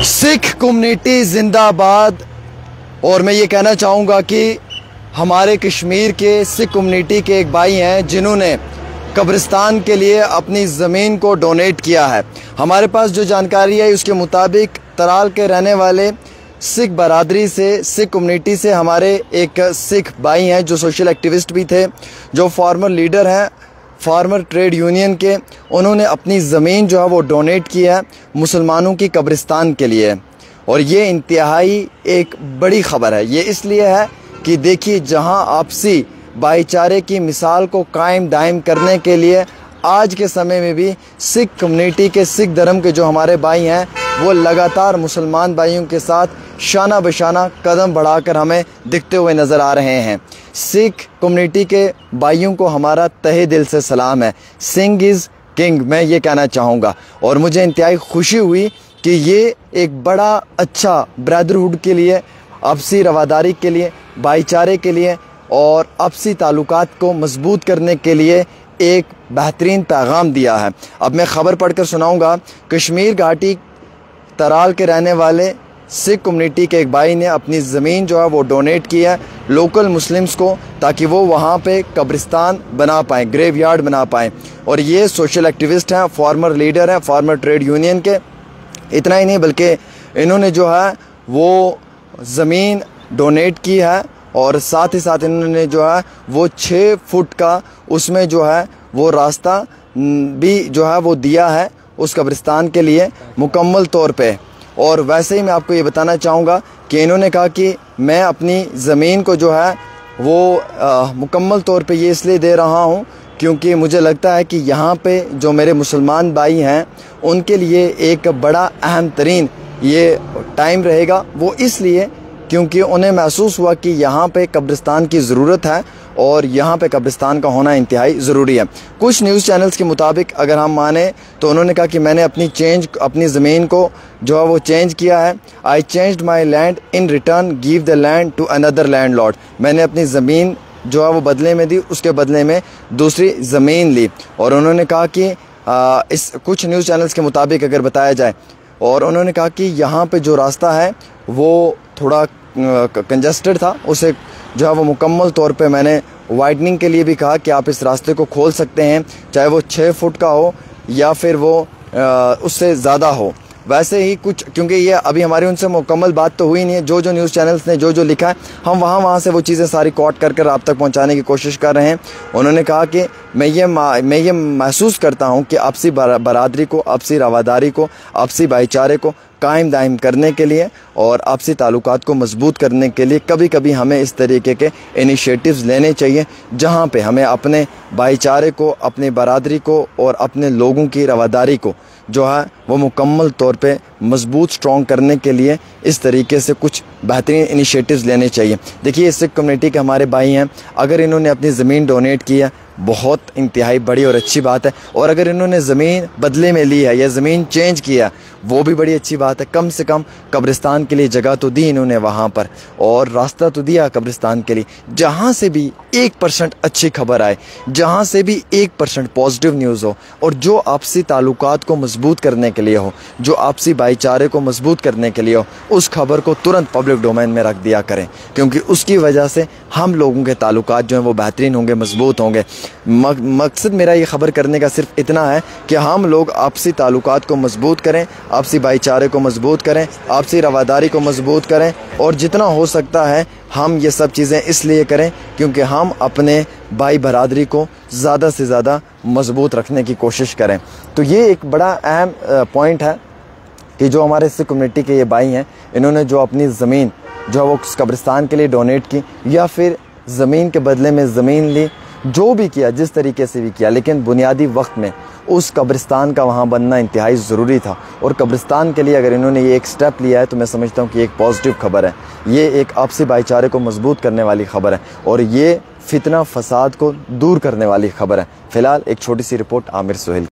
Sikh community जिंदाबाद। और मैं ये कहना चाहूँगा कि हमारे कश्मीर के सिख कम्युनिटी के एक भाई हैं जिन्होंने कब्रिस्तान के लिए अपनी ज़मीन को डोनेट किया है। हमारे पास जो जानकारी है उसके मुताबिक तराल के रहने वाले सिख बरादरी से, सिख कम्युनिटी से हमारे एक सिख भाई हैं जो सोशल एक्टिविस्ट भी थे, जो फॉर्मर लीडर हैं फार्मर ट्रेड यूनियन के। उन्होंने अपनी ज़मीन जो है वो डोनेट की है मुसलमानों की कब्रिस्तान के लिए। और ये इंतहाई एक बड़ी ख़बर है। ये इसलिए है कि देखिए, जहां आपसी भाईचारे की मिसाल को कायम दायम करने के लिए आज के समय में भी सिख कम्युनिटी के, सिख धर्म के जो हमारे भाई हैं वो लगातार मुसलमान भाइयों के साथ शाना बशाना कदम बढ़ाकर हमें दिखते हुए नज़र आ रहे हैं। सिख कम्युनिटी के भाइयों को हमारा तहे दिल से सलाम है। सिंह इज़ किंग, मैं ये कहना चाहूँगा। और मुझे इंतहाई खुशी हुई कि ये एक बड़ा अच्छा ब्रदरहुड के लिए, आपसी रवादारी के लिए, भाईचारे के लिए और आपसी ताल्लुकात को मजबूत करने के लिए एक बेहतरीन पैगाम दिया है। अब मैं ख़बर पढ़कर सुनाऊंगा। कश्मीर घाटी तराल के रहने वाले सिख कम्युनिटी के एक भाई ने अपनी ज़मीन जो है वो डोनेट की है लोकल मुस्लिम्स को, ताकि वो वहाँ पे कब्रिस्तान बना पाएँ, ग्रेव यार्ड बना पाएँ। और ये सोशल एक्टिविस्ट हैं, फार्मर लीडर हैं फार्मर ट्रेड यूनियन के। इतना ही नहीं बल्कि इन्होंने जो है वो ज़मीन डोनेट की है और साथ ही साथ इन्होंने जो है वो 6 फुट का उसमें जो है वो रास्ता भी जो है वो दिया है उस कब्रिस्तान के लिए मुकम्मल तौर पे। और वैसे ही मैं आपको ये बताना चाहूँगा कि इन्होंने कहा कि मैं अपनी ज़मीन को जो है वो मुकम्मल तौर पे ये इसलिए दे रहा हूँ क्योंकि मुझे लगता है कि यहाँ पे जो मेरे मुसलमान भाई हैं उनके लिए एक बड़ा अहम तरीन ये टाइम रहेगा। वो इसलिए क्योंकि उन्हें महसूस हुआ कि यहाँ पे कब्रिस्तान की ज़रूरत है और यहाँ पे कब्रिस्तान का होना इंतहाई ज़रूरी है। कुछ न्यूज़ चैनल्स के मुताबिक अगर हम माने तो उन्होंने कहा कि मैंने अपनी ज़मीन को जो है वो चेंज किया है। I changed my land in return give the land to another landlord. मैंने अपनी ज़मीन जो है वो बदले में दी, उसके बदले में दूसरी ज़मीन ली। और उन्होंने कहा कि इस कुछ न्यूज़ चैनल्स के मुताबिक अगर बताया जाए, और उन्होंने कहा कि यहाँ पे जो रास्ता है वो थोड़ा कंजस्टेड था, उसे जो है वो मुकम्मल तौर पे मैंने वाइडनिंग के लिए भी कहा कि आप इस रास्ते को खोल सकते हैं, चाहे वो 6 फुट का हो या फिर वो उससे ज़्यादा हो। वैसे ही कुछ, क्योंकि ये अभी हमारी उनसे मुकम्मल बात तो हुई नहीं है, जो न्यूज़ चैनल्स ने जो लिखा है हम वहाँ से वो चीज़ें सारी कॉट कर आप तक पहुँचाने की कोशिश कर रहे हैं। उन्होंने कहा कि मैं ये महसूस करता हूँ कि आपसी बरादरी को, आपसी रवादारी को, आपसी भाईचारे को कायम दायम करने के लिए और आपसी ताल्लुकात को मजबूत करने के लिए कभी कभी हमें इस तरीके के इनिशिएटिव्स लेने चाहिए, जहाँ पे हमें अपने भाईचारे को, अपनी बरादरी को और अपने लोगों की रवादारी को जो है वो मुकम्मल तौर पे मजबूत स्ट्रॉन्ग करने के लिए इस तरीके से कुछ बेहतरीन इनिशिएटिव्स लेने चाहिए। देखिए, सिख कम्युनिटी के हमारे भाई हैं, अगर इन्होंने अपनी ज़मीन डोनेट की है बहुत इंतहाई बड़ी और अच्छी बात है। और अगर इन्होंने ज़मीन बदले में ली है या ज़मीन चेंज किया वो भी बड़ी अच्छी बात है। कम से कम कब्रिस्तान के लिए जगह तो दी इन्होंने वहाँ पर, और रास्ता तो दिया कब्रिस्तान के लिए। जहाँ से भी 1% अच्छी खबर आए, जहाँ से भी 1% पॉजिटिव न्यूज़ हो और जो आपसी ताल्लुकात को मजबूत करने के लिए हो, जो आपसी भाईचारे को मजबूत करने के लिए हो, उस खबर को तुरंत पब्लिक डोमेन में रख दिया करें, क्योंकि उसकी वजह से हम लोगों के ताल्लुकात जो हैं वो बेहतरीन होंगे, मजबूत होंगे। मकसद मेरा ये खबर करने का सिर्फ इतना है कि हम लोग आपसी ताल्लुकात को मजबूत करें, आपसी भाईचारे को मजबूत करें, आपसी रवादारी को मजबूत करें, और जितना हो सकता है हम ये सब चीज़ें इसलिए करें क्योंकि हम अपने भाई बरादरी को ज़्यादा से ज़्यादा मजबूत रखने की कोशिश करें। तो ये एक बड़ा अहम पॉइंट है कि जो हमारे सिख कम्युनिटी के ये भाई हैं, इन्होंने जो अपनी ज़मीन जो है वो कब्रिस्तान के लिए डोनेट की या फिर ज़मीन के बदले में ज़मीन ली, जो भी किया, जिस तरीके से भी किया, लेकिन बुनियादी वक्त में उस कब्रिस्तान का वहाँ बनना इंतहाई ज़रूरी था। और कब्रिस्तान के लिए अगर इन्होंने ये एक स्टेप लिया है तो मैं समझता हूँ कि एक पॉजिटिव खबर है, ये एक आपसी भाईचारे को मजबूत करने वाली खबर है और ये फितना फसाद को दूर करने वाली खबर है। फ़िलहाल एक छोटी सी रिपोर्ट आमिर सुहेल।